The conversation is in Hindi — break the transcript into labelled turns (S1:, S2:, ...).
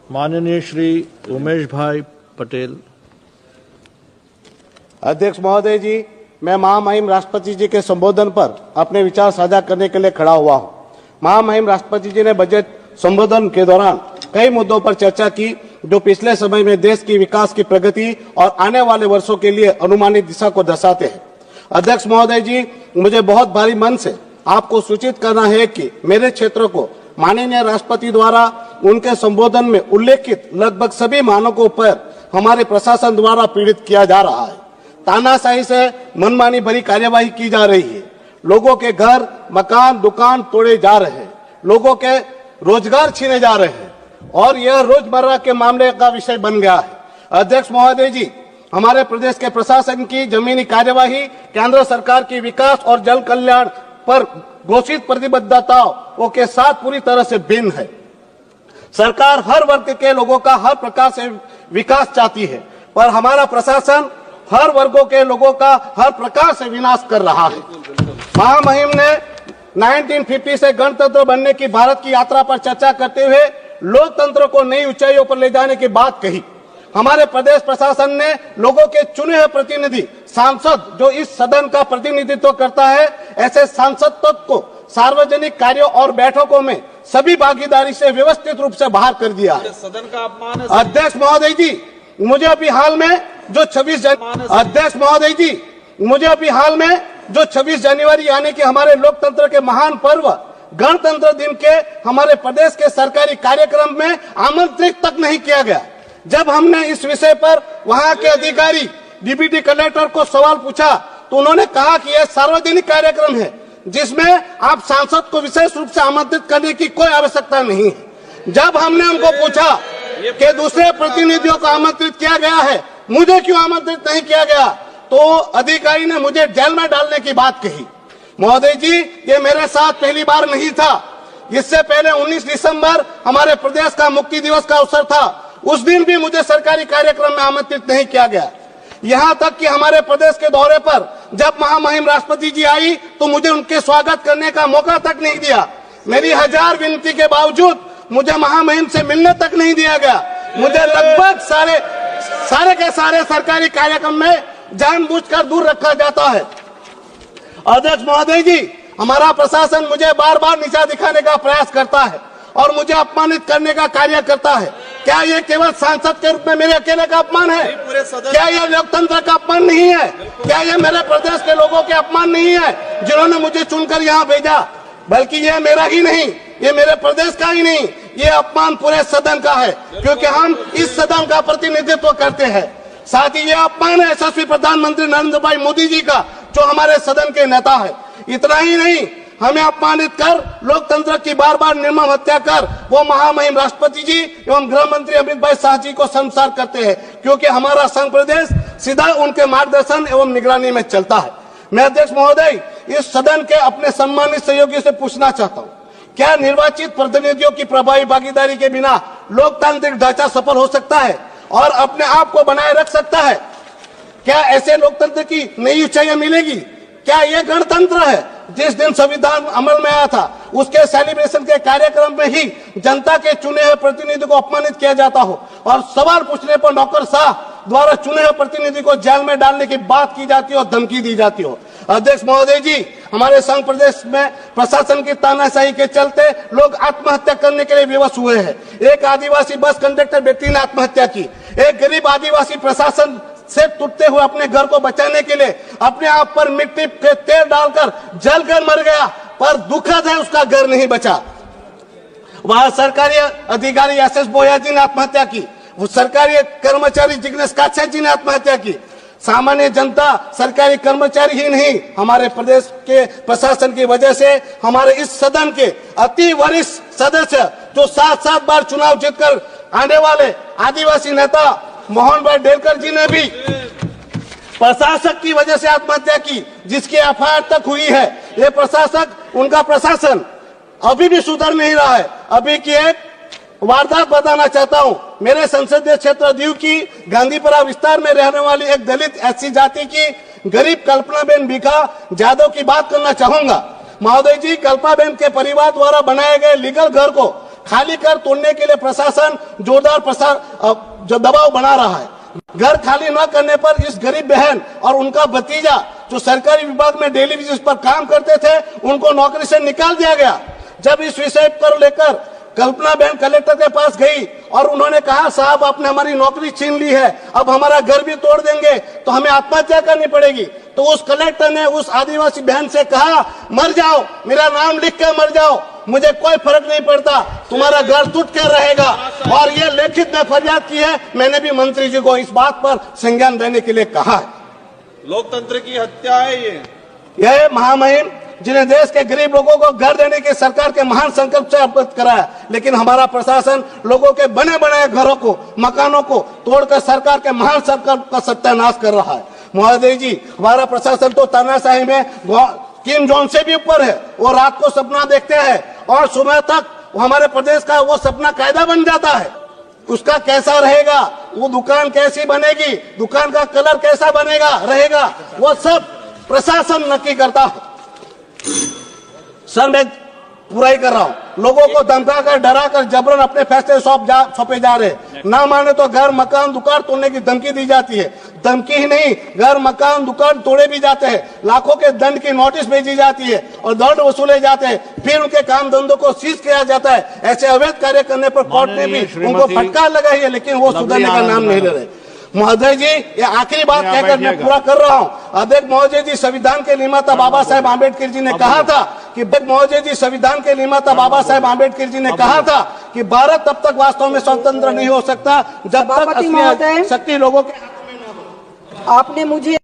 S1: माननीय श्री उमेश भाई पटेल।
S2: अध्यक्ष महोदय जी, मैं महामहिम राष्ट्रपति जी के संबोधन पर अपने विचार साझा करने के लिए खड़ा हुआ हूं। महामहिम राष्ट्रपति जी ने बजट संबोधन के दौरान कई मुद्दों पर चर्चा की जो पिछले समय में देश की विकास की प्रगति और आने वाले वर्षों के लिए अनुमानित दिशा को दर्शाते हैं। अध्यक्ष महोदय जी, मुझे बहुत भारी मन से आपको सूचित करना है कि मेरे क्षेत्र को माननीय राष्ट्रपति द्वारा उनके संबोधन में उल्लेखित लगभग सभी मानकों पर हमारे प्रशासन द्वारा पीड़ित किया जा रहा है। तानाशाही से मनमानी भरी कार्यवाही की जा रही है। लोगों के घर, मकान, दुकान तोड़े जा रहे हैं, लोगों के रोजगार छीने जा रहे हैं और यह रोजमर्रा के मामले का विषय बन गया है। अध्यक्ष महोदय जी, हमारे प्रदेश के प्रशासन की जमीनी कार्यवाही केंद्र सरकार की विकास और जल कल्याण पर घोषित प्रतिबद्धताओं के साथ पूरी तरह से भिन्न है। सरकार हर वर्ग के लोगों का हर प्रकार से विकास चाहती है, पर हमारा प्रशासन हर वर्गों के लोगों का हर प्रकार से विनाश कर रहा है। महामहिम ने 1950 से गणतंत्र बनने की भारत की यात्रा पर चर्चा करते हुए लोकतंत्र को नई ऊंचाइयों पर ले जाने की बात कही। हमारे प्रदेश प्रशासन ने लोगों के चुने हुए प्रतिनिधि सांसद जो इस सदन का प्रतिनिधित्व करता है, ऐसे सांसद को सार्वजनिक कार्यों और बैठकों में सभी भागीदारी से व्यवस्थित रूप से बाहर कर दिया है।
S3: सदन का अपमान है।
S2: अध्यक्ष महोदय जी, मुझे अभी हाल में जो 26 जनवरी यानी कि हमारे लोकतंत्र के महान पर्व गणतंत्र दिन के हमारे प्रदेश के सरकारी कार्यक्रम में आमंत्रित तक नहीं किया गया। जब हमने इस विषय पर वहां के अधिकारी डिप्टी कलेक्टर को सवाल पूछा तो उन्होंने कहा कि यह सार्वजनिक कार्यक्रम है जिसमें आप सांसद को विशेष रूप से आमंत्रित करने की कोई आवश्यकता नहीं है। जब हमने उनको पूछा कि दूसरे प्रतिनिधियों को आमंत्रित किया गया है, मुझे क्यों आमंत्रित नहीं किया गया, तो अधिकारी ने मुझे जेल में डालने की बात कही। महोदय जी, ये मेरे साथ पहली बार नहीं था। इससे पहले 19 दिसंबर हमारे प्रदेश का मुक्ति दिवस का अवसर था, उस दिन भी मुझे सरकारी कार्यक्रम में आमंत्रित नहीं किया गया। यहाँ तक कि हमारे प्रदेश के दौरे पर जब महामहिम राष्ट्रपति जी आई तो मुझे उनके स्वागत करने का मौका तक नहीं दिया। मेरी 1000 विनती के बावजूद मुझे महामहिम से मिलने तक नहीं दिया गया। मुझे लगभग सारे के सारे सरकारी कार्यक्रम में जानबूझकर दूर रखा जाता है। अध्यक्ष महोदय जी, हमारा प्रशासन मुझे बार बार नीचा दिखाने का प्रयास करता है और मुझे अपमानित करने का कार्य करता है। क्या ये केवल सांसद के रूप में मेरे अकेले का अपमान है? क्या ये लोकतंत्र का अपमान नहीं है? क्या ये मेरे प्रदेश के लोगों के अपमान नहीं है जिन्होंने मुझे चुनकर यहाँ भेजा? बल्कि ये मेरा ही नहीं, ये मेरे प्रदेश का ही नहीं, ये अपमान पूरे सदन का है, क्योंकि हम इस सदन का प्रतिनिधित्व करते हैं। साथ ही ये अपमान है यशस्वी प्रधानमंत्री नरेंद्र भाई मोदी जी का, जो हमारे सदन के नेता है। इतना ही नहीं, हमें अपमानित कर लोकतंत्र की बार बार निर्मम हत्या कर वो महामहिम राष्ट्रपति जी एवं गृह मंत्री अमित भाई शाह जी को शर्मसार करते हैं, क्योंकि हमारा संघ प्रदेश सीधा उनके मार्गदर्शन एवं निगरानी में चलता है। मैं अध्यक्ष महोदय, इस सदन के अपने सम्मानित सहयोगी से पूछना चाहता हूँ, क्या निर्वाचित प्रतिनिधियों की प्रभावी भागीदारी के बिना लोकतांत्रिक ढांचा सफल हो सकता है और अपने आप को बनाए रख सकता है? क्या ऐसे लोकतंत्र की नई ऊंचाइयां मिलेगी? क्या यह गणतंत्र है? जिस दिन संविधान अमल में आया था उसके सेलिब्रेशन के कार्यक्रम में ही जनता के चुने हुए प्रतिनिधि को अपमानित किया जाता हो और सवाल पूछने पर नौकरशाह द्वारा चुने हुए प्रतिनिधि को जेल में डालने की बात की जाती हो, धमकी दी जाती हो। अध्यक्ष महोदय जी, हमारे संघ प्रदेश में प्रशासन की तानाशाही के चलते लोग आत्महत्या करने के लिए विवश हुए हैं। एक आदिवासी बस कंडक्टर व्यक्ति ने आत्महत्या की। एक गरीब आदिवासी प्रशासन से टूटते हुए अपने घर को बचाने के लिए अपने आप पर मिट्टी के तेल डालकर जलकर मर गया, पर दुखद है उसका घर नहीं बचा। वहां सरकारी अधिकारी एसएस बोया जी ने आत्महत्या की। वो सरकारी कर्मचारी जिग्नेश काछा जी ने आत्महत्या की। सामान्य जनता सरकारी कर्मचारी ही नहीं, हमारे प्रदेश के प्रशासन की वजह से हमारे इस सदन के अति वरिष्ठ सदस्य जो 7 बार चुनाव जीतकर आने वाले आदिवासी नेता मोहन भाई डेलकर जी ने भी प्रशासक की वजह से आत्महत्या की, जिसकी एफआईआर तक हुई है। ये प्रशासक, उनका प्रशासन अभी भी सुधर नहीं रहा है। अभी की एक वारदात बताना चाहता हूँ। मेरे संसदीय क्षेत्र दीव की गांधीपुरा विस्तार में रहने वाली एक दलित एससी जाति की गरीब कल्पनाबेन भिखा जादव की बात करना चाहूंगा। महोदय जी, कल्पनाबेन के परिवार द्वारा बनाए गए लीगल घर को खाली कर तोड़ने के लिए प्रशासन जोरदार जो दबाव बना रहा है। घर खाली न करने पर इस गरीब बहन और उनका भतीजा जो सरकारी विभाग में डेली बेसिस पर काम करते थे, उनको नौकरी से निकाल दिया गया। जब इस विषय पर लेकर कल्पना बहन कलेक्टर के पास गई और उन्होंने कहा, साहब आपने हमारी नौकरी छीन ली है, अब हमारा घर भी तोड़ देंगे तो हमें आत्महत्या करनी पड़ेगी। तो उस कलेक्टर ने उस आदिवासी बहन से कहा, मर जाओ, मेरा नाम लिख कर मर जाओ, मुझे कोई फर्क नहीं पड़ता, तुम्हारा घर टूट कर रहेगा। और ये लिखित में फरियाद की है। मैंने भी मंत्री जी को इस बात पर संज्ञान देने के लिए कहा है।
S3: लोकतंत्र की हत्या है
S2: यह महामहिम जिन्हें देश के गरीब लोगों को घर देने के सरकार के महान संकल्प से अवगत कराया, लेकिन हमारा प्रशासन लोगों के बने बनाए घरों को, मकानों को तोड़कर सरकार के महान संकल्प का सत्यानाश कर रहा है। महोदय जी, हमारा प्रशासन तो तानाशाही में किम जोन से भी ऊपर है। वो रात को सपना देखते हैं और सुबह तक हमारे प्रदेश का वो सपना कायदा बन जाता है। उसका कैसा रहेगा, वो दुकान कैसी बनेगी, दुकान का कलर कैसा बनेगा रहेगा, वो सब प्रशासन नक्की करता है। सर, मैं पूरा ही कर रहा हूँ। लोगों को धमकाकर, डराकर, जबरन अपने फैसले सौंपे जा रहे। ना माने तो घर, मकान, दुकान तोड़ने की धमकी दी जाती है। धमकी ही नहीं, घर, मकान, दुकान तोड़े भी जाते हैं। लाखों के दंड की नोटिस भेजी जाती है और दंड वसूले जाते हैं। फिर उनके काम धंधों को सीज किया जाता है। ऐसे अवैध कार्य करने पर कोर्ट ने भी उनको फटकार लगाई है, लेकिन वो सुधरने का नाम नहीं ले रहे। महोदय जी, ये आखिरी बात कहकर मैं पूरा कर रहा हूँ। अध्यक्ष महोदय जी, संविधान के निर्माता बाबा साहेब आम्बेडकर जी ने कहा था कि महोदय जी, संविधान के निर्माता बाबा साहेब आम्बेडकर जी ने कहा था कि भारत तब तक वास्तव में स्वतंत्र नहीं हो सकता जब तक असली शक्ति लोगों के हाथ में न हो।
S4: आपने मुझे